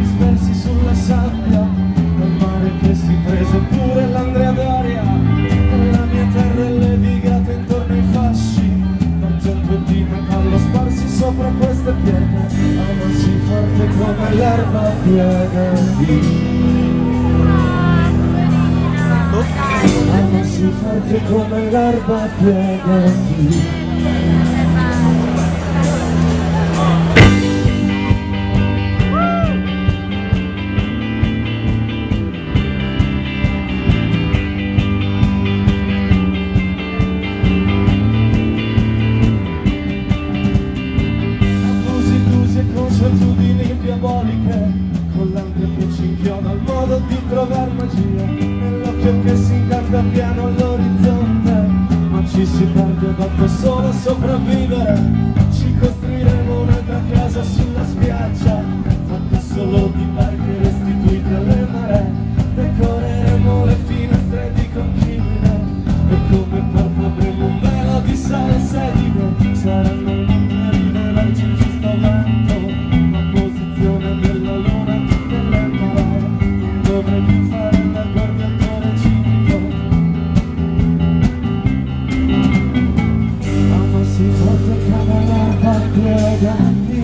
dispersi sulla sabbia, dal mare che si prese pure l'Andrea Doria. La mia terra è levigata intorno ai fasci, d'argento e di metallo sparsi sopra queste pietre. Amassi forte come l'erba piega di amassi forte come l'erba piega di consuetudini diaboliche, con l'ansia che ci inchioda al modo di trovar magia, nell'occhio che si incanta piano all'orizzonte, ma ci si perde fatto solo a sopravvivere. Ci costruiremo un'altra casa sulla spiaggia, fatta solo di barche restituite alle maree, decoreremo le finestre di concime e come porta avremo un velo di sale e sedime. Saranno interi vergini in giusto vento, la posizione della luna in tutte le maree. Non dovrei più fare da guardiatore cinto, amassi forte come l'erba piegati,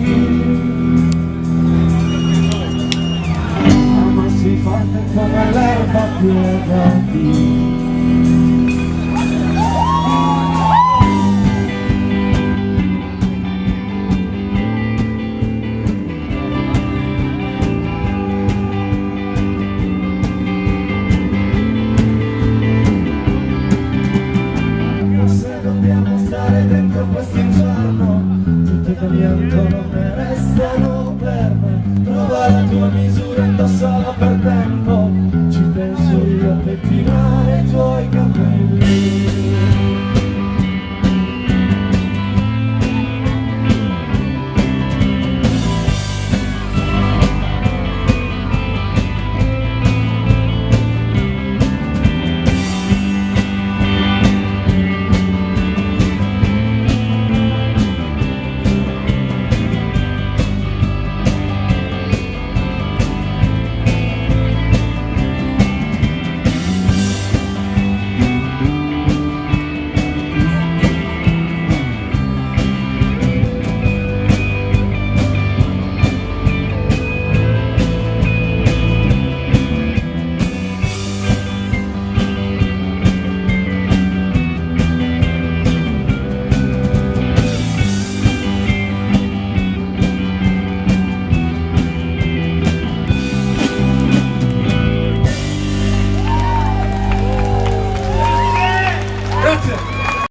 amassi forte come l'erba piegati. Dentro questo inferno tutte che non ne restano per me. Trova la tua misura, indossala per tempo.